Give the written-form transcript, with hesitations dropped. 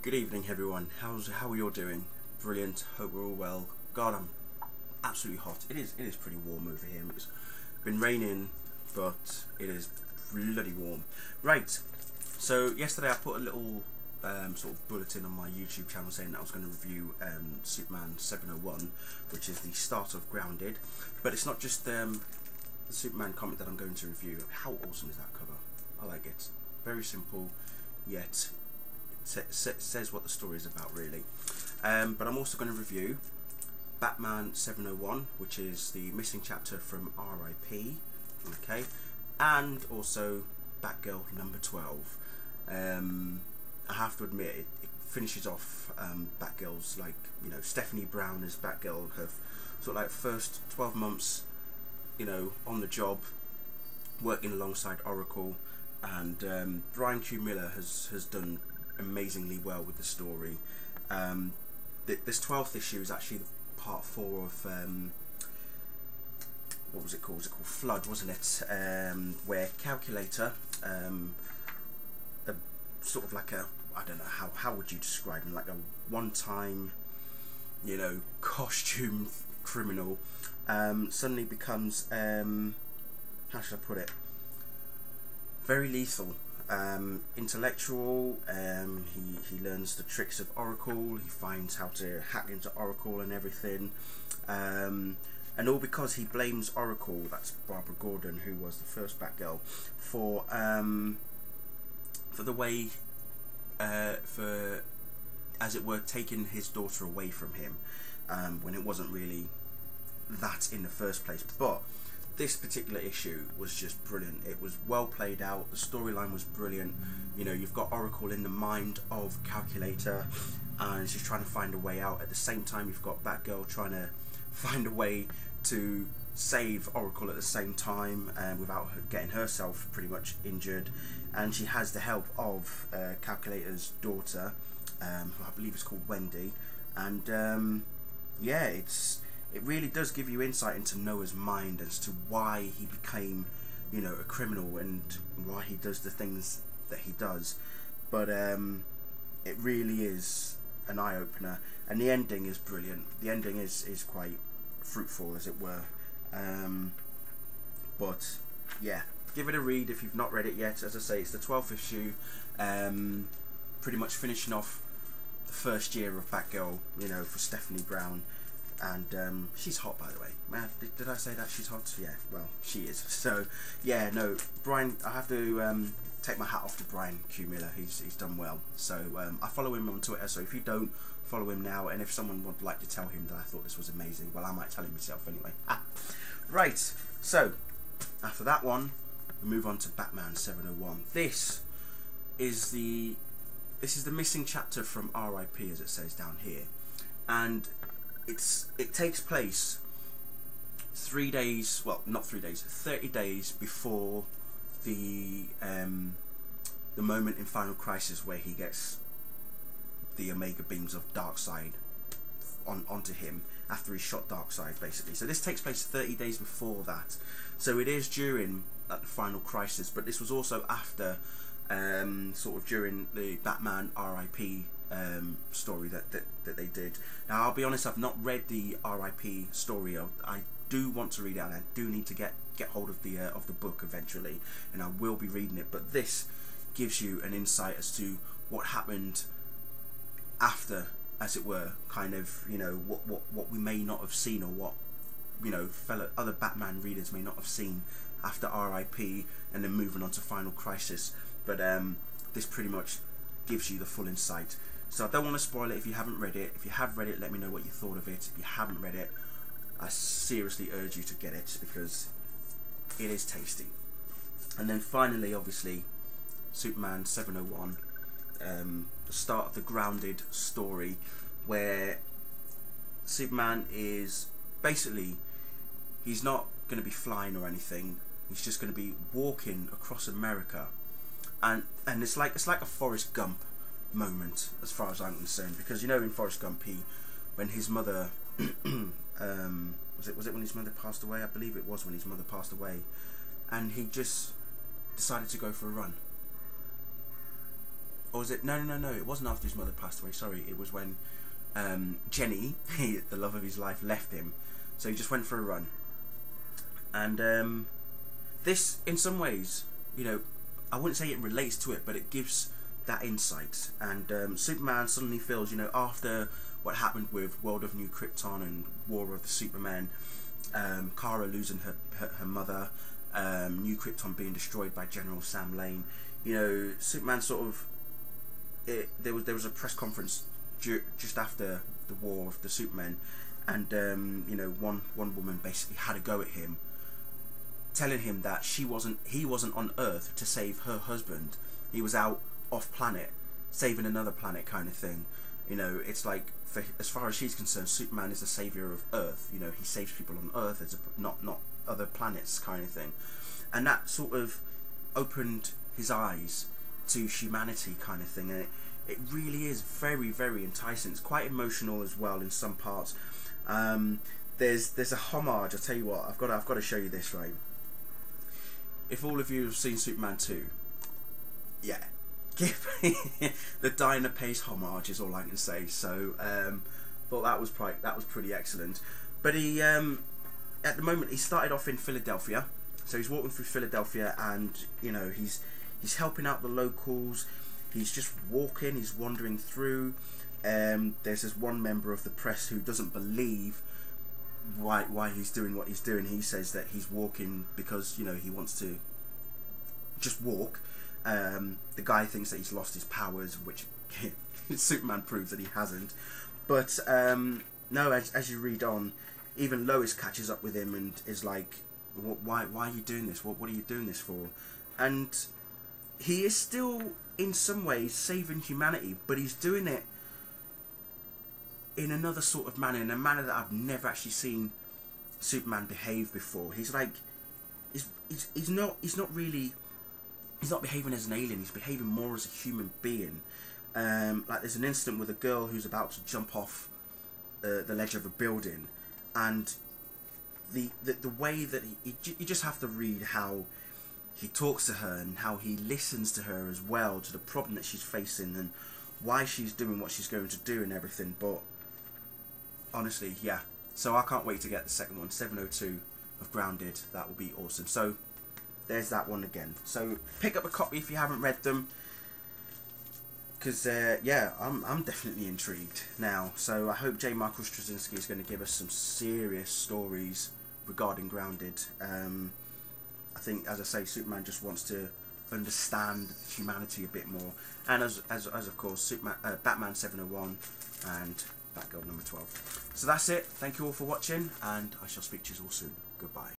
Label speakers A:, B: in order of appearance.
A: Good evening, everyone. How are you all doing? Brilliant. Hope we're all well. God, I'm absolutely hot. It is pretty warm over here. It's been raining, but it is bloody warm. Right. So yesterday I put a little sort of bulletin on my YouTube channel saying that I was going to review Superman 701, which is the start of Grounded. But it's not just the Superman comic that I'm going to review. How awesome is that cover? I like it. Very simple, yet says what the story is about, really. But I'm also going to review Batman 701, which is the missing chapter from RIP, okay, and also Batgirl number 12. I have to admit, it finishes off Batgirl's, like, you know, Stephanie Brown as Batgirl, her sort of like first 12 months, you know, on the job, working alongside Oracle, and Brian Q. Miller has done amazingly well with the story. This 12th issue is actually part 4 of what was it called? Was it called Flood, wasn't it? Where Calculator, a sort of like a, I don't know how would you describe him, like a one-time, you know, costume criminal, suddenly becomes how should I put it? Very lethal. Intellectual. He learns the tricks of Oracle. He finds how to hack into Oracle and everything, and all because he blames Oracle, that's Barbara Gordon, who was the first Batgirl, for the way for, as it were, taking his daughter away from him, when it wasn't really that in the first place. But this particular issue was just brilliant. It was well played out. The storyline was brilliant. You know, you've got Oracle in the mind of Calculator, and she's trying to find a way out. At the same time, you've got Batgirl trying to find a way to save Oracle at the same time, without her getting herself pretty much injured. And she has the help of Calculator's daughter, who I believe is called Wendy. And yeah, it really does give you insight into Noah's mind as to why he became, you know, a criminal, and why he does the things that he does. But it really is an eye-opener, and the ending is brilliant. The ending is quite fruitful, as it were. But yeah, give it a read if you've not read it yet. As I say, it's the 12th issue, pretty much finishing off the first year of Batgirl, you know, for Stephanie Brown. And she's hot, by the way. Man, did I say that she's hot? Yeah, well, she is. So yeah, no, Brian, I have to take my hat off to Brian Q. Miller. He's done well. So I follow him on Twitter. So if you don't follow him now, and if someone would like to tell him that I thought this was amazing, well, I might tell him myself anyway. Right. So after that one, we move on to Batman 701. This is the missing chapter from RIP, as it says down here, and it takes place 3 days, well, not 3 days, 30 days before the moment in Final Crisis where he gets the Omega beams of Darkseid onto him after he shot Darkseid, basically. So this takes place 30 days before that. So it is during the Final Crisis, but this was also after, sort of during the Batman RIP story that they did. Now, I'll be honest, I've not read the RIP story. I do want to read it, and I do need to get hold of the book eventually, and I will be reading it. But this gives you an insight as to what happened after, as it were, kind of, you know, what we may not have seen, or what, you know, other Batman readers may not have seen after RIP, and then moving on to Final Crisis. But this pretty much gives you the full insight. So I don't want to spoil it if you haven't read it. If you have read it, let me know what you thought of it. If you haven't read it, I seriously urge you to get it, because it is tasty. And then finally, obviously, Superman 701, the start of the Grounded story, where Superman is basically, he's not going to be flying or anything. He's just going to be walking across America, and it's like a Forrest Gump moment, as far as I'm concerned, because, you know, in Forrest Gump, when his mother was it when his mother passed away? I believe it was when his mother passed away, and he just decided to go for a run. or was it? No. It wasn't after his mother passed away. Sorry, it was when Jenny, the love of his life, left him. So he just went for a run. And this, in some ways, you know, I wouldn't say it relates to it, but it gives that insight. And Superman suddenly feels, you know, after what happened with World of New Krypton and War of the Supermen, Kara losing her mother, New Krypton being destroyed by General Sam Lane, you know, Superman sort of, there was a press conference just after the War of the Supermen, and you know, one woman basically had a go at him, telling him that he wasn't on Earth to save her husband. He was out off planet saving another planet, kind of thing. You know, it's like, as far as she's concerned, Superman is the saviour of Earth. You know, he saves people on Earth, as not other planets, kind of thing. And that sort of opened his eyes to humanity, kind of thing. And it really is very, very enticing. It's quite emotional as well in some parts. There's a homage. I'll tell you what, I've got to show you this, right? If all of you have seen Superman 2, yeah, give me the Diana Pace homage is all I can say. So thought that was pretty excellent. But he at the moment, he started off in Philadelphia, so he's walking through Philadelphia, and you know, he's helping out the locals. He's just walking, he's wandering through. There's this one member of the press who doesn't believe why he's doing what he's doing. He says that he's walking because, you know, he wants to just walk. The guy thinks that he's lost his powers, which Superman proves that he hasn't. But no, as you read on, even Lois catches up with him and is like, why are you doing this? What are you doing this for? And he is still in some ways saving humanity, but he's doing it in another sort of manner, in a manner that I've never actually seen Superman behave before. He's like, he's not behaving as an alien. He's behaving more as a human being. Like, there's an incident with a girl who's about to jump off the ledge of a building, and the way that you just have to read how he talks to her and how he listens to her as well, to the problem that she's facing and why she's doing what she's going to do and everything. But honestly, yeah. So I can't wait to get the second one, 702 of Grounded. That will be awesome. So there's that one again. So pick up a copy if you haven't read them, because yeah, I'm definitely intrigued now. So I hope J. Michael Straczynski is going to give us some serious stories regarding Grounded. I think, as I say, Superman just wants to understand humanity a bit more, and as of course, Superman, Batman 701 and Batgirl number 12. So that's it. Thank you all for watching, and I shall speak to you all soon. Goodbye.